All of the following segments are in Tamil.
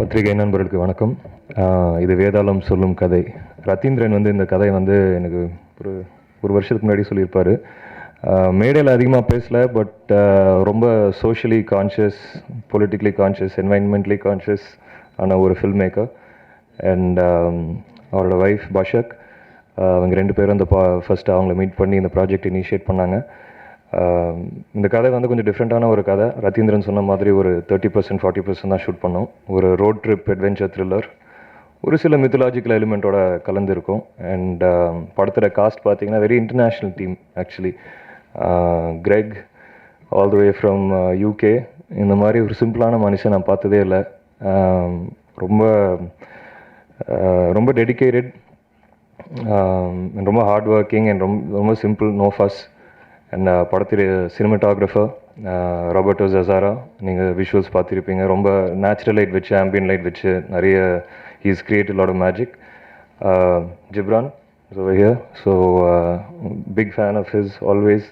பத்திரிகை நண்பர்களுக்கு வணக்கம். இது வேதாளம் சொல்லும் கதை. ரத்தீந்திரன் வந்து இந்த கதை வந்து எனக்கு ஒரு ஒரு வருஷத்துக்கு முன்னாடி சொல்லியிருப்பார். மேடையில் அதிகமாக பேசலை, பட் ரொம்ப socially conscious, politically conscious, environmentally conscious ஆன ஒரு ஃபில்ம் மேக்கர். அண்ட் அவரோட ஒய்ஃப் பஷக், அவங்க ரெண்டு பேரும் இந்த ஃபஸ்ட்டு அவங்கள மீட் பண்ணி இந்த ப்ராஜெக்ட் இனிஷியேட் பண்ணாங்க. இந்த கதை வந்து கொஞ்சம் டிஃப்ரெண்ட்டான ஒரு கதை. ரத்தீந்திரன் சொன்ன மாதிரி ஒரு 30% 40% தான் ஷூட் பண்ணோம். ஒரு ரோட் ட்ரிப் அட்வென்ச்சர் த்ரில்லர், ஒரு சில மித்தலாஜிக்கல் எலிமெண்ட்டோட கலந்துருக்கும். அண்ட் படத்தோட காஸ்ட் பார்த்தீங்கன்னா very international team actually. Greg all the way from UK. இந்த மாதிரி ஒரு சிம்பிளான மனுஷன் நான் பார்த்ததே இல்லை. ரொம்ப ரொம்ப டெடிக்கேட்டட், ரொம்ப ஹார்ட் ஒர்க்கிங் அண்ட் ரொம்ப சிம்பிள், நோ ஃபஸ். அண்ட் படத்துடைய சினிமாட்டோகிராஃபர் ராபர்ட்டோ ஜசாரா, நீங்கள் விஷுவல்ஸ் பார்த்துருப்பீங்க. ரொம்ப நேச்சுரல் லைட் வச்சு, ஆம்பியன் லைட் வச்சு நிறைய he's created lot of magic. Ghibran so here, so big fan of his always.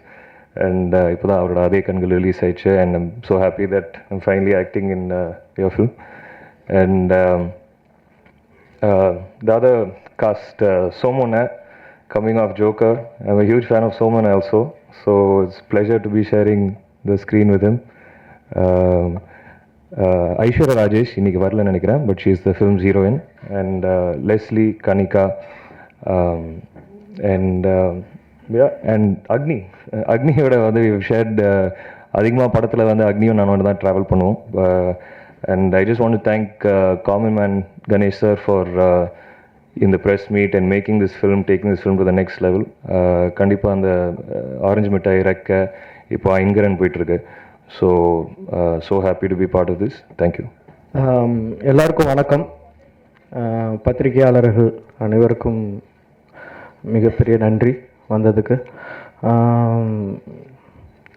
And இப்போ தான் அவரோட அதே கண்கள் ரிலீஸ் ஆயிடுச்சு. And I'm so happy that I'm finally acting in your film. And the other cast, Somone, coming off Joker. I'm a huge fan of Somone also, so it's a pleasure to be sharing the screen with him. Aishwarya Rajesh இன்னைக்கு வரல நினைக்கிறேன், but she is the film's heroine. And Leslie, Kanika, and அக்னியோட வந்து shared அதிகமாக படத்தில் வந்து அக்னியும் நானும் தான் ட்ராவல் பண்ணுவோம். And I just want to thank Common Man Ganesh sir for in the press meet and making this film, taking this film to the next level. கண்டிப்பாக அந்த ஆரஞ்சு மிட்டாய் இறக்க இப்போ ஐங்கரன் போயிட்டுருக்கு. So happy to be part of this. Thank you. எல்லாருக்கும் வணக்கம். பத்திரிகையாளர்கள் அனைவருக்கும் மிகப்பெரிய நன்றி வந்ததுக்கு.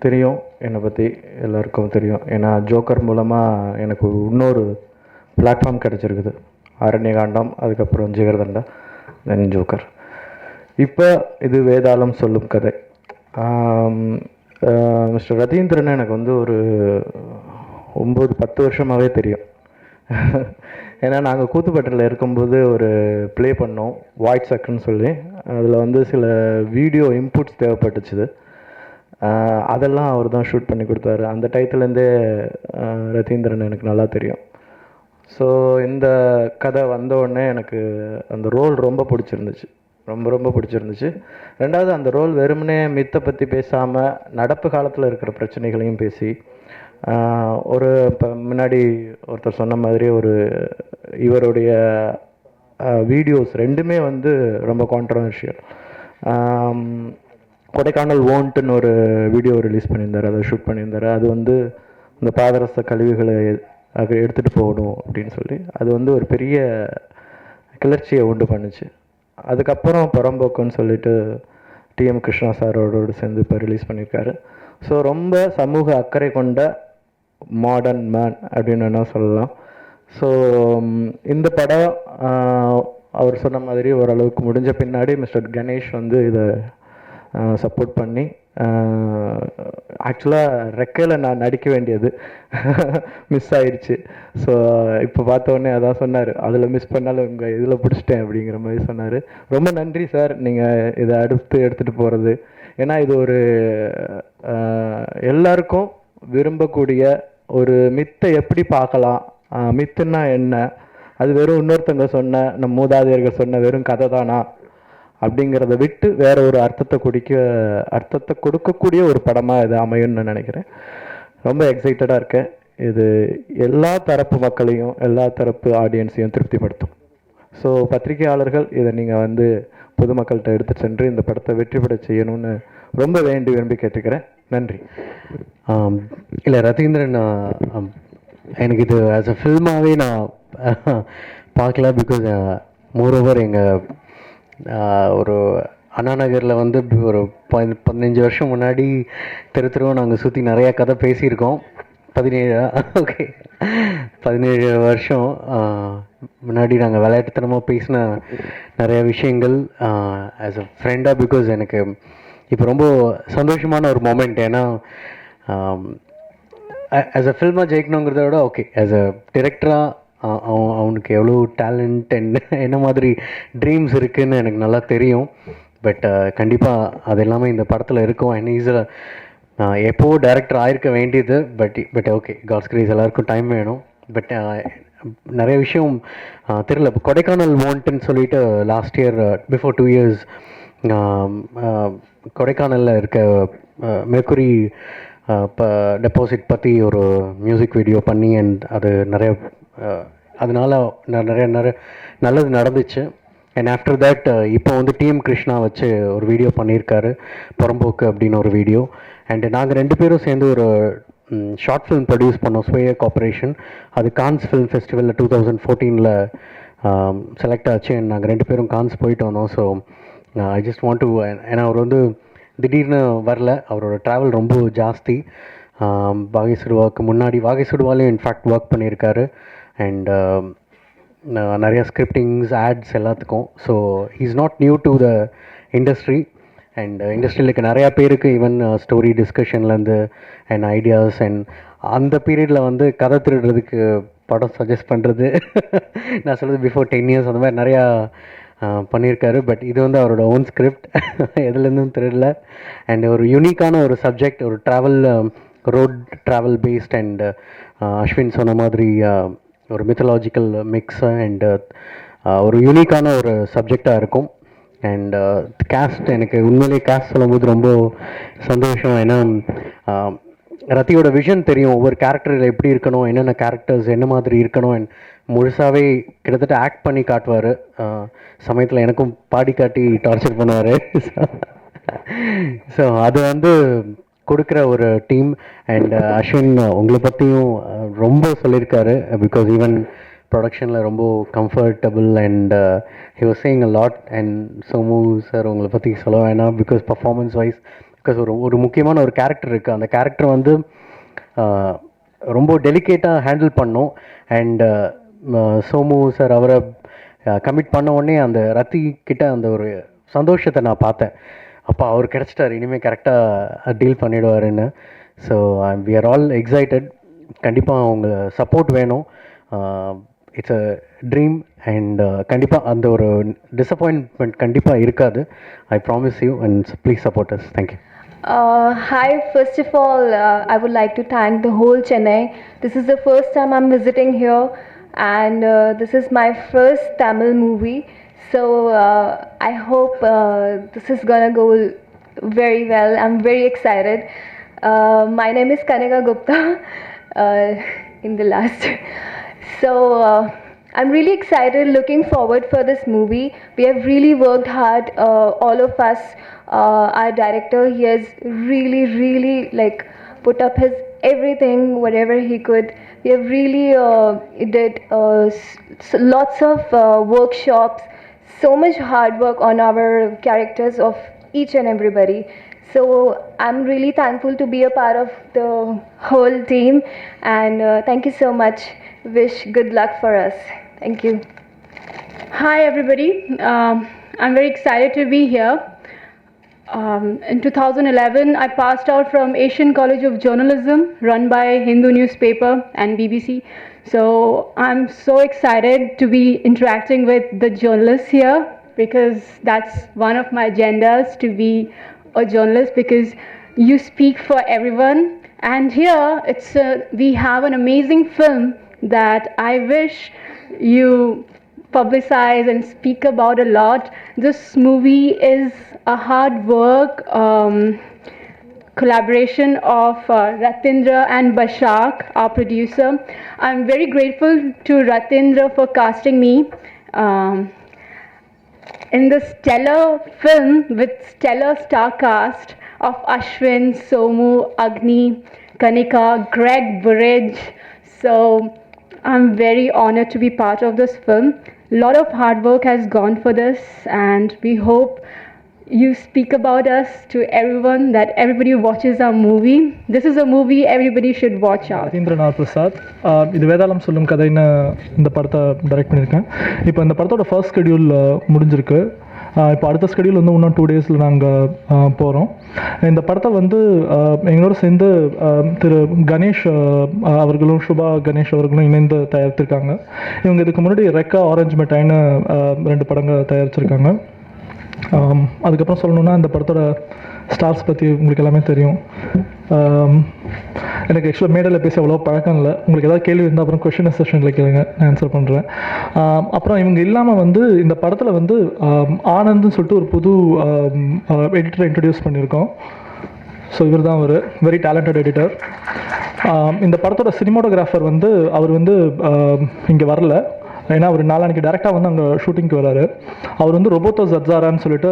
தெரியும் என்னை பற்றி எல்லாருக்கும் தெரியும். ஏன்னா ஜோக்கர் மூலமாக எனக்கு இன்னொரு பிளாட்ஃபார்ம் கிடச்சிருக்குது. ஆரண்யகாண்டம், அதுக்கப்புறம் ஜிகர்தண்டா, தென் ஜோக்கர். இப்போ இது வேதாளம் சொல்லும் கதை. மிஸ்டர் ரத்தீந்திரன் எனக்கு வந்து ஒரு 9-10 வருஷமாகவே தெரியும். ஏன்னா நாங்கள் கூத்துப்பட்டில் இருக்கும்போது ஒரு ப்ளே பண்ணோம், வாய்ட் சக்குன்னு சொல்லி. அதில் வந்து சில வீடியோ இன்புட்ஸ் தேவைப்பட்டுச்சுது. அதெல்லாம் அவர் தான் ஷூட் பண்ணி கொடுத்தாரு. அந்த டயத்துலேருந்தே ரத்தீந்திரன் எனக்கு நல்லா தெரியும். ஸோ இந்த கதை வந்தோடனே எனக்கு அந்த ரோல் ரொம்ப பிடிச்சிருந்துச்சு, ரொம்ப பிடிச்சிருந்துச்சு. ரெண்டாவது, அந்த ரோல் வெறுமனே மித்தை பற்றி பேசாமல் நடப்பு காலத்தில் இருக்கிற பிரச்சனைகளையும் பேசி, ஒரு இப்போ முன்னாடி ஒருத்தர் சொன்ன மாதிரி ஒரு இவருடைய வீடியோஸ் ரெண்டுமே வந்து ரொம்ப கான்ட்ரவர்ஷியல். கொடைக்கானல் ஓன்ட்டுன்னு ஒரு வீடியோ ரிலீஸ் பண்ணியிருந்தார், அதை ஷூட் பண்ணியிருந்தார். அது வந்து இந்த பாதரச கழிவுகளை எடுத்துகிட்டு போகணும் அப்படின்னு சொல்லி அது வந்து ஒரு பெரிய கிளர்ச்சியை உண்டு பண்ணுச்சு. அதுக்கப்புறம் புறம்போக்குன்னு சொல்லிட்டு டிஎம் கிருஷ்ணா சாரோடு சேர்ந்து இப்போ ரிலீஸ் பண்ணியிருக்காரு. ஸோ ரொம்ப சமூக அக்கறை கொண்ட மாடர்ன் மேன் அப்படின்னு வேணால் சொல்லலாம். ஸோ இந்த படம் அவர் சொன்ன மாதிரி ஓரளவுக்கு முடிஞ்ச பின்னாடி மிஸ்டர் கணேஷ் வந்து இதை சப்போர்ட் பண்ணி, ஆக்சுவலாக ரெக்கையில் நான் நடிக்க வேண்டியது மிஸ் ஆயிடுச்சு. ஸோ இப்போ பார்த்தோன்னே அதான் சொன்னார், அதில் மிஸ் பண்ணாலும் உங்கள் இதில் பிடிச்சிட்டேன் அப்படிங்கிற மாதிரி சொன்னார். ரொம்ப நன்றி சார், நீங்கள் இதை எடுத்துகிட்டு போகிறது. ஏன்னா இது ஒரு எல்லாருக்கும் விரும்பக்கூடிய ஒரு மித்தை எப்படி பார்க்கலாம், மித்துன்னா என்ன, அது வெறும் இன்னொருத்தவங்க சொன்ன, நம்ம மூதாதையர்கள் சொன்ன வெறும் கதை தானா அப்படிங்கிறத விட்டு வேற ஒரு அர்த்தத்தை கொடுக்கக்கூடிய ஒரு படமாக இது அமையும்னு நான் நினைக்கிறேன். ரொம்ப எக்ஸைட்டடாக இருக்கேன். இது எல்லா தரப்பு மக்களையும், எல்லா தரப்பு ஆடியன்ஸையும் திருப்திப்படுத்தும். ஸோ பத்திரிகையாளர்கள் இதை நீங்கள் வந்து பொதுமக்கள்கிட்ட எடுத்து சென்று இந்த படத்தை வெற்றி பெற செய்யணும்னு ரொம்ப விரும்பி கேட்டுக்கிறேன். நன்றி. இல்லை ரத்தீந்திரன், எனக்கு இது ஆஸ் அ ஃபில்மாகவே நான் பார்க்கல. பிகாஸ் மோரோவர் எங்கள் ஒரு அண்ணா நகரில் வந்து ஒரு 15 வருஷம் முன்னாடி தெருவும் நாங்கள் சுற்றி நிறையா கதை பேசியிருக்கோம். 17 வருஷம் முன்னாடி நாங்கள் விளையாட்டுத்தனமாக பேசின நிறையா விஷயங்கள் ஆஸ் அ ஃப்ரெண்டாக. பிகாஸ் எனக்கு இப்போ ரொம்ப சந்தோஷமான ஒரு மொமெண்ட். ஏன்னா ஆஸ் அ ஃபில்மாக ஜெயிக்கணுங்கிறத விட ஓகே, ஆஸ் அ டிரெக்டராக அவனுக்கு எவ்வளோ டேலண்ட் அண்ட் என்ன மாதிரி ட்ரீம்ஸ் இருக்குதுன்னு எனக்கு நல்லா தெரியும். பட் கண்டிப்பாக அது எல்லாமே இந்த படத்தில் இருக்கும். அண்ட் ஈஸில் எப்போது டைரக்டர் ஆயிருக்க வேண்டியது. பட் ஓகே, காட்ஸ் கிரேஸ், எல்லாருக்கும் டைம் வேணும். பட் நிறைய விஷயம் தெரியல. இப்போ கொடைக்கானல் வாண்ட்டுன்னு சொல்லிட்டு லாஸ்ட் இயர் பிஃபோர் 2 years கொடைக்கானலில் இருக்க மெர்க்குரி இப்போ டெபாசிட் பற்றி ஒரு மியூசிக் வீடியோ பண்ணி அண்ட் அது நிறைய அதனால் நிறைய நல்லது நடந்துச்சு. அண்ட் ஆஃப்டர் தேட் இப்போ வந்து டிஎம் கிருஷ்ணா வச்சு ஒரு வீடியோ பண்ணியிருக்காரு, புறம்போக்கு அப்படின்னு ஒரு வீடியோ. அண்டு நாங்கள் 2 பேரும் சேர்ந்து ஒரு ஷார்ட் ஃபிலிம் ப்ரொடியூஸ் பண்ணோம், ஸ்வேயா கார்பரேஷன். அது கான்ஸ் ஃபிலிம் ஃபெஸ்டிவலில் 2014 செலக்ட் ஆச்சு. அண்ட் நாங்கள் 2 பேரும் கான்ஸ் போயிட்டு வந்தோம். So I just want to, ஏன்னா அவர் வந்து திடீர்னு வரல, அவரோட ட்ராவல் ரொம்ப ஜாஸ்தி. வாகைசுடுவாக்கு முன்னாடி வாகைசுடுவாலையும் இன்ஃபேக்ட் ஒர்க் பண்ணியிருக்காரு. அண்ட் நிறையா ஸ்கிரிப்டிங்ஸ், ஆட்ஸ் எல்லாத்துக்கும். So he is not new to the industry. And இண்டஸ்ட்ரியில் இருக்க நிறையா பேருக்கு ஈவன் ஸ்டோரி டிஸ்கஷன்லேருந்து அண்ட் ஐடியாஸ் அண்ட் அந்த பீரியடில் வந்து கதை திருடுறதுக்கு படம் சஜஸ்ட் பண்ணுறது நான் சொல்கிறது பிஃபோர் 10 years அந்த மாதிரி நிறையா பண்ணியிருக்காரு. பட் இது வந்து அவரோட ஓன் ஸ்கிரிப்ட், எதுலேருந்தும் தெரியல. அண்ட் ஒரு யூனிக்கான ஒரு சப்ஜெக்ட், ஒரு travel, road travel based. And Ashwin சொன்ன மாதிரி ஒரு மித்தலாஜிக்கல் மிக்ஸ் அண்ட் ஒரு யூனிக்கான ஒரு சப்ஜெக்டாக இருக்கும். அண்ட் கேஸ்ட், எனக்கு உண்மையிலேயே கேஸ்ட் சொல்லும்போது ரொம்ப சந்தோஷம். ஏன்னா ரத்தியோட விஷன் தெரியும், ஒவ்வொரு கேரக்டரில் எப்படி இருக்கணும், என்னென்ன கேரக்டர்ஸ் என்ன மாதிரி இருக்கணும். அண்ட் முழுசாகவே கிட்டத்தட்ட ஆக்ட் பண்ணி காட்டுவார். சமயத்தில் எனக்கும் பாடி காட்டி டார்ச்சர் பண்ணுவார். ஸோ அது வந்து கொடுக்குற ஒரு டீம். அண்ட் அஸ்வின் உங்களை பற்றியும் ரொம்ப சொல்லியிருக்காரு. பிகாஸ் ஈவன் ப்ரொடக்ஷனில் ரொம்ப comfortable and he was saying a lot. And Somu sir உங்களை பற்றி சொல்ல வேணாம், பிகாஸ் பர்ஃபார்மன்ஸ் வைஸ். பிகாஸ் ஒரு முக்கியமான ஒரு கேரக்டர் இருக்குது, அந்த கேரக்டர் வந்து ரொம்ப டெலிகேட்டாக ஹேண்டில் பண்ணோம். அண்ட் சோமு சார் அவரை கமிட் பண்ண உடனே அந்த ரத்தி கிட்ட அந்த ஒரு சந்தோஷத்தை நான் பார்த்தேன். அப்போ அவர் கிடச்சிட்டார், இனிமேல் கரெக்டாக டீல் பண்ணிவிடுவாருன்னு. So we are all excited. கண்டிப்பாக அவங்க சப்போர்ட் வேணும். It's a dream. அண்ட் கண்டிப்பாக அந்த ஒரு டிசப்பாயின்ட்மெண்ட் கண்டிப்பாக இருக்காது. I promise you. And please support us. Thank you. Hi, first of all, I would like to thank the whole Chennai. This is the first time I'm visiting here, and this is my first Tamil movie. So I hope this is gonna go very well. I'm very excited. My name is Kanika Gupta in the last. So I'm really excited, looking forward for this movie. We have really worked hard, all of us. Our director, he has really like put up his everything, whatever he could. We have really did lots of workshops, so much hard work on our characters of each and everybody. So I'm really thankful to be a part of the whole team, and thank you so much. Wish good luck for us. Thank you. Hi everybody, I'm very excited to be here. In 2011, I passed out from Asian College of Journalism, run by Hindu newspaper and BBC. So I'm so excited to be interacting with the journalists here, because that's one of my agendas, to be a journalist, because you speak for everyone. And here we have an amazing film that I wish you publicize and speak about a lot. This movie is a hard work collaboration of Ratindra and Bashak, our producer. I'm very grateful to Ratindra for casting me in the stellar film with stellar star cast of Ashwin, Somu, Agni, Kanika, Greg Burridge. So I'm very honored to be part of this film. A lot of hard work has gone for this, and we hope you speak about us to everyone, that everybody watches our movie. This is a movie everybody should watch out. Ravindranath Prasad, இது வேதாளம் சொல்லும் கதைன்னு இந்த படத்தை டைரக்ட் பண்ணியிருக்கேன். இப்போ இந்த படத்தோட ஃபர்ஸ்ட் ஷெட்யூல் முடிஞ்சிருக்கு. இப்போ அடுத்த ஸ்கெடியூல் வந்து இன்னும் 2 டேஸில் நாங்கள் போகிறோம். இந்த படத்தை வந்து எங்களோட சேர்ந்து திரு கணேஷ் அவர்களும் சுபா கணேஷ் அவர்களும் இணைந்து தயாரித்திருக்காங்க. இவங்க இதுக்கு முன்னாடி ரெக்கா ஆரஞ்சு மிட்டாய்னு 2 படங்கள் தயாரிச்சிருக்காங்க. அதுக்கப்புறம் சொல்லணுன்னா இந்த படத்தோட ஸ்டார்ஸ் பற்றி உங்களுக்கு எல்லாமே தெரியும். எனக்கு ஆக்சுவலாக மேடையில் பேச அவ்வளோ பழக்கம் இல்லை. உங்களுக்கு ஏதாவது கேள்வி இருந்தால் அப்புறம் கொஷின் செஷனில் கேளுங்க, நான் ஆன்சர் பண்ணுறேன். அப்புறம் இவங்க இல்லாமல் வந்து இந்த படத்தில் வந்து ஆனந்த்னு சொல்லிட்டு ஒரு புது எடிட்டரை இன்ட்ரடியூஸ் பண்ணியிருக்கோம். ஸோ இவர் தான் ஒரு வெரி டேலண்டட் எடிட்டர். இந்த படத்தோட சினிமாட்டோகிராஃபர் வந்து அவர் வந்து இங்கே வரல, ஏன்னா அவர் நாளானிக்கு டேரெக்டாக வந்து அங்கே ஷூட்டிங்க்கு வராரு. அவர் வந்து ரொபோட்டோ ஜட்ஜாரான்னு சொல்லிட்டு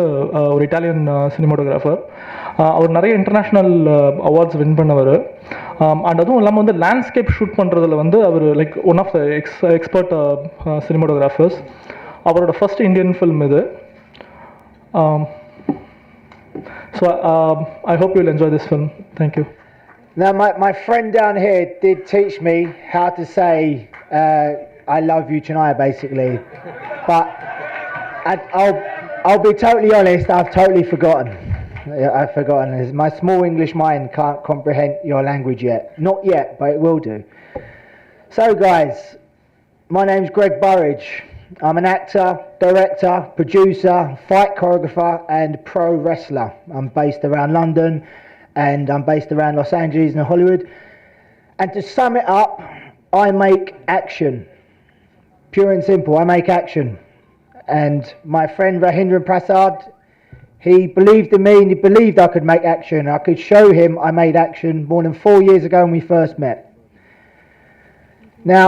ஒரு இட்டாலியன் சினிமாட்டோகிராஃபர். அவர் நிறைய இன்டர்நேஷ்னல் அவார்ட்ஸ் வின் பண்ணவர். அண்ட் அதுவும் இல்லாமல் வந்து லேண்ட்ஸ்கேப் ஷூட் பண்ணுறதுல வந்து அவர் like one of the expert cinematographers. அவரோட ஃபர்ஸ்ட் இந்தியன் ஃபில்ம் இது. So I hope you will enjoy this film. Thank you. Now, my friend down here did teach me how to say I love you tonight, basically. But I'll be totally honest, I've totally forgotten. I've forgotten. My small English mind can't comprehend your language yet. Not yet, but it will do. So, guys, my name's Greg Burridge. I'm an actor, director, producer, fight choreographer, and pro wrestler. I'm based around London, and I'm based around Los Angeles and Hollywood. And to sum it up, I make action. Pure and simple, I make action. And my friend Rahindran Prasad, he believed in me and he believed I could make action. I could show him I made action more than 4 years ago when we first met. Now,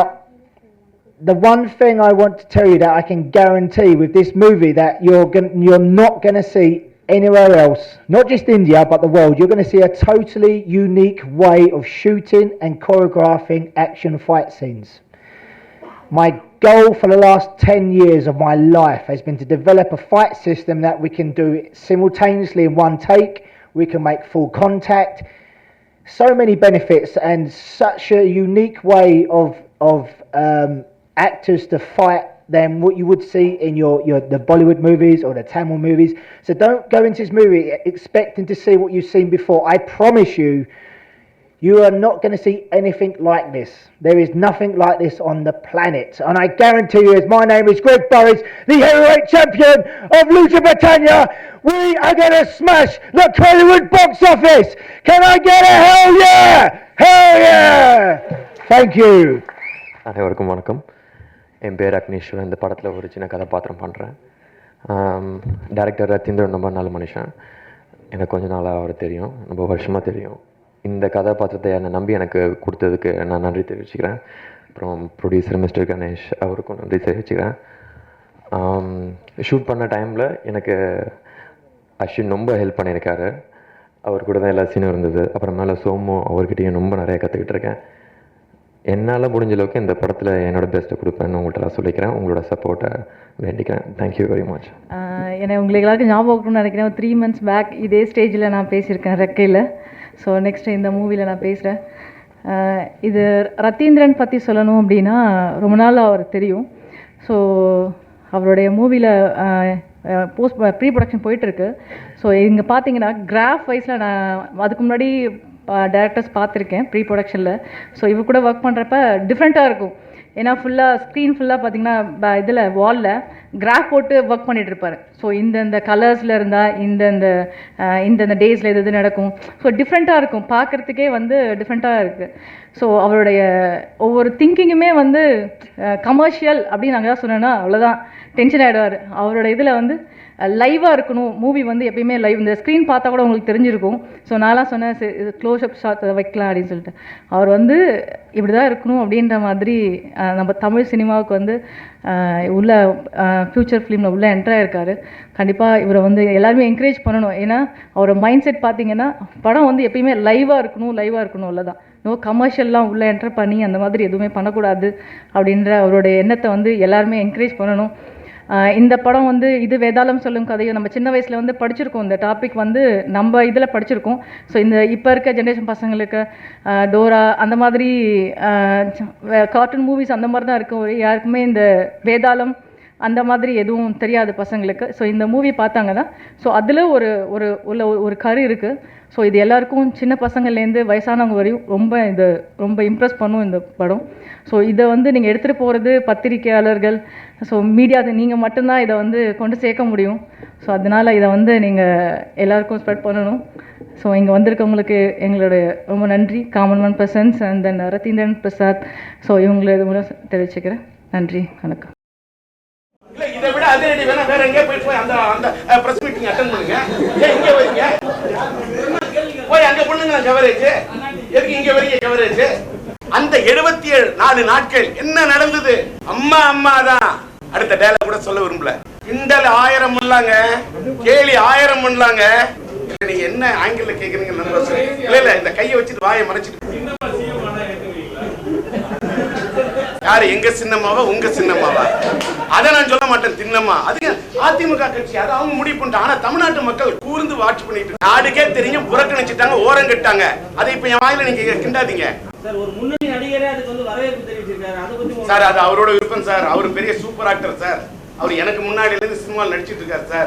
the one thing I want to tell you that I can guarantee with this movie that you're not going to see anywhere else, not just India but the world, you're going to see a totally unique way of shooting and choreographing action fight scenes. My goal for the last 10 years of my life has been to develop a fight system that we can do simultaneously in one take. We can make full contact. So many benefits and such a unique way of actors to fight than what you would see in the Bollywood movies or the Tamil movies. So don't go into this movie expecting to see what you've seen before. I promise you, you are not going to see anything like this. There is nothing like this on the planet. And I guarantee you, as my name is Greg Burridge, the heavyweight champion of Lucha Britannia, we are going to smash the Hollywood box office. Can I get a hell yeah? Hell yeah! Thank you. அனைவருக்கும் வணக்கம். என் பேர் அக்னீஸ்வர். இந்த படத்தில் ஒரு சின்ன கதாபாத்திரம் பண்ணுறேன். டைரக்டர் ரத்தீந்திரன் ரொம்ப நல்ல மனுஷன். எனக்கு கொஞ்ச நாளாக அவர் தெரியும், ரொம்ப வருஷமாக தெரியும். இந்த கதாபாத்திரத்தை என்னை நம்பி எனக்கு கொடுத்ததுக்கு நான் நன்றி தெரிவிச்சுக்கிறேன். அப்புறம் ப்ரொடியூசர் மிஸ்டர் கணேஷ் அவருக்கும் நன்றி தெரிவிச்சுக்கிறேன். ஷூட் பண்ண டைமில் எனக்கு அஸ்வின் ரொம்ப ஹெல்ப் பண்ணியிருக்காரு. அவர் கூட தான் எல்லா சீனும் இருந்தது. அப்புறமேல சோமு அவர்கிட்டையும் ரொம்ப நிறைய கற்றுக்கிட்டு இருக்கேன். என்னால் முடிஞ்ச அளவுக்கு இந்த படத்தில் என்னோடய பெஸ்ட்டை கொடுப்பேன்னு உங்கள்கிட்ட நான் சொல்லிக்கிறேன். உங்களோட சப்போர்ட்டை வேண்டிக்கிறேன். Thank you very much. என்னை உங்களுக்கு எல்லாருக்கும் ஞாபகம் இருக்குன்னு நினைக்கிறேன். 3 months பேக் இதே ஸ்டேஜில் நான் பேசியிருக்கேன் ரெக்கையில். ஸோ நெக்ஸ்ட்டு இந்த மூவியில் நான் பேசுகிறேன். இது ரத்தீந்திரன் பற்றி சொல்லணும் அப்படின்னா ரொம்ப நாள் அவர் தெரியும். ஸோ அவருடைய மூவியில் ப்ரீ ப்ரொடக்ஷன் போயிட்டுருக்கு. ஸோ இங்கே பார்த்தீங்கன்னா கிராஃப் வைஸில் நான் அதுக்கு முன்னாடி டேரக்டர்ஸ் பார்த்துருக்கேன் ப்ரீ ப்ரொடக்ஷனில். ஸோ இவர் கூட ஒர்க் பண்ணுறப்ப டிஃப்ரெண்ட்டாக இருக்கும். ஏன்னா ஃபுல்லாக ஸ்க்ரீன் ஃபுல்லாக பார்த்தீங்கன்னா இதில் வாலில் கிராஃப் போட்டு ஒர்க் பண்ணிகிட்டு இருப்பார். ஸோ இந்தந்த கலர்ஸில் இருந்தால் இந்தந்த டேஸில் எது நடக்கும். ஸோ டிஃப்ரெண்ட்டாக இருக்கும், பார்க்குறதுக்கே வந்து டிஃப்ரெண்ட்டாக இருக்குது. ஸோ அவருடைய ஒவ்வொரு திங்கிங்குமே வந்து கமர்ஷியல் அப்படின்னு நாங்கள் தான் சொன்னோன்னா அவ்வளோதான் டென்ஷன் ஆகிடுவார். அவரோட இதில் வந்து லைவாக இருக்கணும். மூவி வந்து எப்பயுமே லைவ், இந்த ஸ்க்ரீன் பார்த்தா கூட உங்களுக்கு தெரிஞ்சிருக்கும். ஸோ நான்லாம் சொன்னேன் இது க்ளோஸ்அப் ஷாட் வைக்கலாம் அப்படின்னு சொல்லிட்டு. அவர் வந்து இப்படி தான் இருக்கணும் அப்படின்ற மாதிரி நம்ம தமிழ் சினிமாவுக்கு வந்து உள்ள ஃப்யூச்சர் ஃபிலிமில் உள்ளே என்ட்ராயிருக்காரு. கண்டிப்பாக இவரை வந்து எல்லாருமே என்கரேஜ் பண்ணணும். ஏன்னா அவரோட மைண்ட் செட் பார்த்தீங்கன்னா படம் வந்து எப்பயுமே லைவாக இருக்கணும் அவ்வளோதான். நோ கமர்ஷியல்லாம் உள்ளே என்டர் பண்ணி அந்த மாதிரி எதுவுமே பண்ணக்கூடாது அப்படின்ற அவருடைய எண்ணத்தை வந்து எல்லாருமே என்கரேஜ் பண்ணணும். இந்த படம் வந்து இது வேதாளம் சொல்லும் கதையும் நம்ம சின்ன வயசில் வந்து படிச்சிருக்கோம். இந்த டாபிக் வந்து நம்ம இதில் படிச்சிருக்கோம். ஸோ இந்த இப்போ இருக்க ஜென்ரேஷன் பசங்களுக்கு டோரா அந்த மாதிரி கார்ட்டூன் மூவிஸ் அந்த மாதிரி தான் இருக்கும். யாருக்குமே இந்த வேதாளம் அந்த மாதிரி எதுவும் தெரியாது பசங்களுக்கு. ஸோ இந்த மூவி பார்த்தாங்கன்னா ஸோ அதில் ஒரு கரு இருக்குது. ஸோ இது எல்லாருக்கும் சின்ன பசங்கள்லேருந்து வயசானவங்க வரையும் ரொம்ப இம்ப்ரெஸ் பண்ணும் இந்த படம். ஸோ இதை வந்து நீங்கள் எடுத்துகிட்டு போகிறது பத்திரிகையாளர்கள், ஸோ மீடியா, நீங்கள் மட்டும்தான் இதை வந்து கொண்டு சேர்க்க முடியும். ஸோ அதனால் இதை வந்து நீங்கள் எல்லாருக்கும் ஸ்ப்ரெட் பண்ணணும். ஸோ இங்கே வந்திருக்கவங்களுக்கு எங்களுடைய ரொம்ப நன்றி. Common man presence and then Ratheendran Prasad, so இவங்களை இது மூலம் தெரிவிச்சுக்கிறேன். நன்றி, வணக்கம். இல்ல இதை விட அதிரடி வேணா வேற எங்கேயே போய் அந்த அந்த பிரஸ் மீட்டிங் அட்டெண்ட் பண்ணுங்க. ஏன் இங்க வரீங்க? போய் அங்க பண்ணுங்க கவரேஜ். எதுக்கு இங்க வரீங்க கவரேஜ்? அந்த 77 நாட்கள் என்ன நடந்தது? அம்மா அம்மா தான். அடுத்த டயலாக் கூட சொல்ல விரும்பல. கிண்டல் 1000 பண்ணலாங்க, கேலி 1000 பண்ணலாங்க. நீங்க என்ன ஆங்கிள் கேக்குறீங்க நண்பர்? இல்ல இந்த கையை வச்சுட்டு வாயை மறைச்சிட்டு யாரு எங்க சின்னம்மாவா உங்க சின்னம்மாவா? அதை நான் சொல்ல மாட்டேன். தின்னம்மா அது அதிமுக கட்சி, அதை அவங்க முடிவு பண்ணிட்டாங்க. ஆனா தமிழ்நாட்டு மக்கள் கூர்ந்து வாட்ச் பண்ணிட்டு நாடுக்கே தெரியும், புறக்கணிச்சுட்டாங்க, ஓரம் கட்டாங்க. அதை இப்ப என் வாயில நீங்க கிண்டாதீங்க சார். அது அவரோட விருப்பம் சார். அவர் பெரிய சூப்பர் ஆக்டர் சார். அவர் எனக்கு முன்னாடில இருந்து சினிமாவில் நடிச்சிட்டு இருக்காரு சார்.